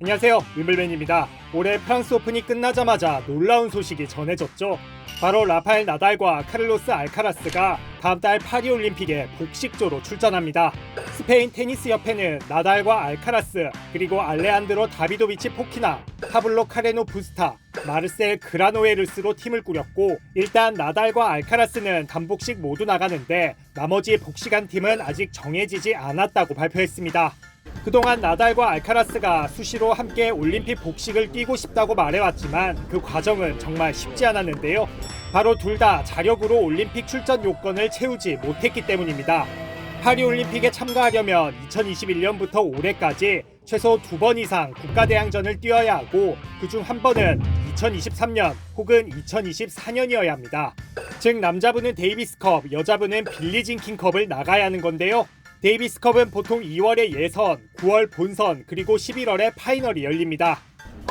안녕하세요, 윈블맨입니다. 올해 프랑스 오픈이 끝나자마자 놀라운 소식이 전해졌죠. 바로 라파엘 나달과 카를로스 알카라스가 다음 달 파리올림픽에 복식조로 출전합니다. 스페인 테니스 협회는 나달과 알카라스, 그리고 알레한드로 다비도비치 포키나, 파블로 카레노 부스타, 마르셀 그라노에르스로 팀을 꾸렸고, 일단 나달과 알카라스는 단복식 모두 나가는데 나머지 복식한 팀은 아직 정해지지 않았다고 발표했습니다. 그동안 나달과 알카라스가 수시로 함께 올림픽 복식을 뛰고 싶다고 말해왔지만 그 과정은 정말 쉽지 않았는데요. 바로 둘 다 자력으로 올림픽 출전 요건을 채우지 못했기 때문입니다. 파리올림픽에 참가하려면 2021년부터 올해까지 최소 2번 이상 국가대항전을 뛰어야 하고 그중 한 번은 2023년 혹은 2024년이어야 합니다. 즉 남자분은 데이비스컵, 여자분은 빌리진킹컵을 나가야 하는 건데요. 데이비스컵은 보통 2월에 예선, 9월 본선, 그리고 11월에 파이널이 열립니다.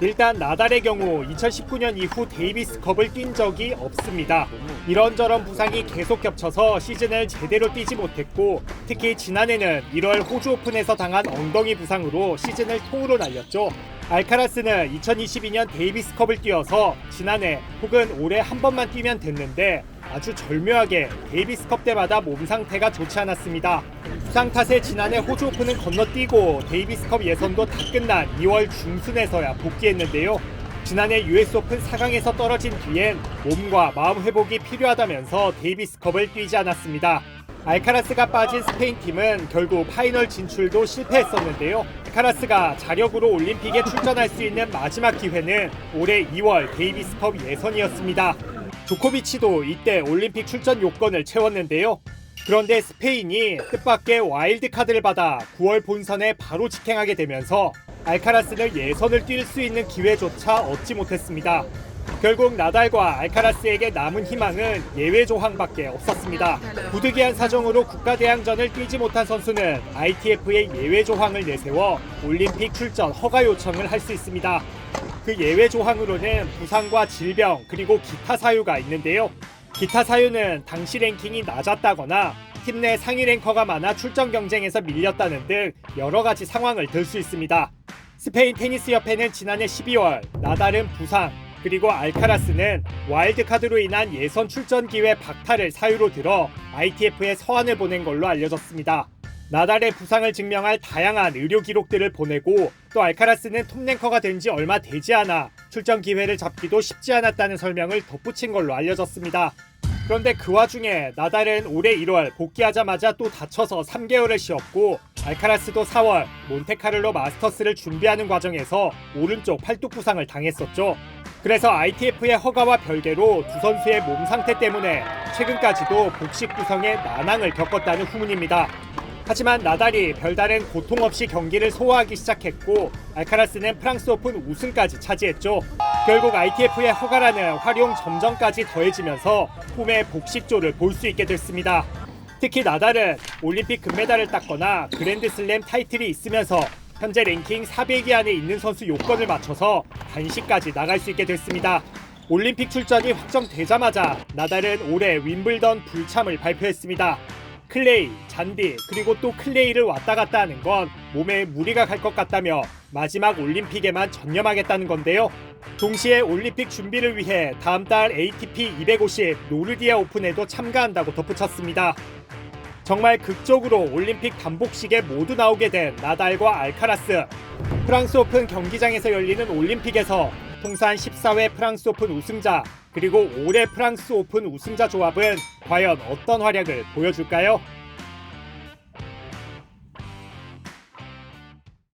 일단 나달의 경우 2019년 이후 데이비스컵을 뛴 적이 없습니다. 이런저런 부상이 계속 겹쳐서 시즌을 제대로 뛰지 못했고, 특히 지난해는 1월 호주 오픈에서 당한 엉덩이 부상으로 시즌을 통으로 날렸죠. 알카라스는 2022년 데이비스컵을 뛰어서 지난해 혹은 올해 한 번만 뛰면 됐는데 아주 절묘하게 데이비스컵 때마다 몸 상태가 좋지 않았습니다. 부상 탓에 지난해 호주 오픈은 건너뛰고 데이비스컵 예선도 다 끝난 2월 중순에서야 복귀했는데요. 지난해 US 오픈 4강에서 떨어진 뒤엔 몸과 마음 회복이 필요하다면서 데이비스컵을 뛰지 않았습니다. 알카라스가 빠진 스페인 팀은 결국 파이널 진출도 실패했었는데요. 알카라스가 자력으로 올림픽에 출전할 수 있는 마지막 기회는 올해 2월 데이비스컵 예선이었습니다. 조코비치도 이때 올림픽 출전 요건을 채웠는데요. 그런데 스페인이 뜻밖의 와일드카드를 받아 9월 본선에 바로 직행하게 되면서 알카라스는 예선을 뛸 수 있는 기회조차 얻지 못했습니다. 결국 나달과 알카라스에게 남은 희망은 예외 조항밖에 없었습니다. 부득이한 사정으로 국가대항전을 뛰지 못한 선수는 ITF의 예외 조항을 내세워 올림픽 출전 허가 요청을 할 수 있습니다. 그 예외 조항으로는 부상과 질병 그리고 기타 사유가 있는데요. 기타 사유는 당시 랭킹이 낮았다거나 팀 내 상위 랭커가 많아 출전 경쟁에서 밀렸다는 등 여러 가지 상황을 들 수 있습니다. 스페인 테니스 협회는 지난해 12월 나달은 부상 그리고 알카라스는 와일드카드로 인한 예선 출전 기회 박탈을 사유로 들어 ITF에 서한을 보낸 걸로 알려졌습니다. 나달의 부상을 증명할 다양한 의료 기록들을 보내고 또 알카라스는 톱랭커가 된 지 얼마 되지 않아 출전 기회를 잡기도 쉽지 않았다는 설명을 덧붙인 걸로 알려졌습니다. 그런데 그 와중에 나달은 올해 1월 복귀하자마자 또 다쳐서 3개월을 쉬었고 알카라스도 4월 몬테카를로 마스터스를 준비하는 과정에서 오른쪽 팔뚝 부상을 당했었죠. 그래서 ITF의 허가와 별개로 두 선수의 몸 상태 때문에 최근까지도 복식 구성에 난항을 겪었다는 후문입니다. 하지만 나달이 별다른 고통 없이 경기를 소화하기 시작했고 알카라스는 프랑스 오픈 우승까지 차지했죠. 결국 ITF의 허가라는 활용 점정까지 더해지면서 홈의 복식조를 볼 수 있게 됐습니다. 특히 나달은 올림픽 금메달을 땄거나 그랜드슬램 타이틀이 있으면서 현재 랭킹 400위 안에 있는 선수 요건을 맞춰서 단식까지 나갈 수 있게 됐습니다. 올림픽 출전이 확정되자마자 나달은 올해 윈블던 불참을 발표했습니다. 클레이, 잔디, 그리고 또 클레이를 왔다 갔다 하는 건 몸에 무리가 갈 것 같다며 마지막 올림픽에만 전념하겠다는 건데요. 동시에 올림픽 준비를 위해 다음 달 ATP 250 노르디아 오픈에도 참가한다고 덧붙였습니다. 정말 극적으로 올림픽 단복식에 모두 나오게 된 나달과 알카라스. 프랑스 오픈 경기장에서 열리는 올림픽에서 통산 14회 프랑스 오픈 우승자 그리고 올해 프랑스 오픈 우승자 조합은 과연 어떤 활약을 보여줄까요?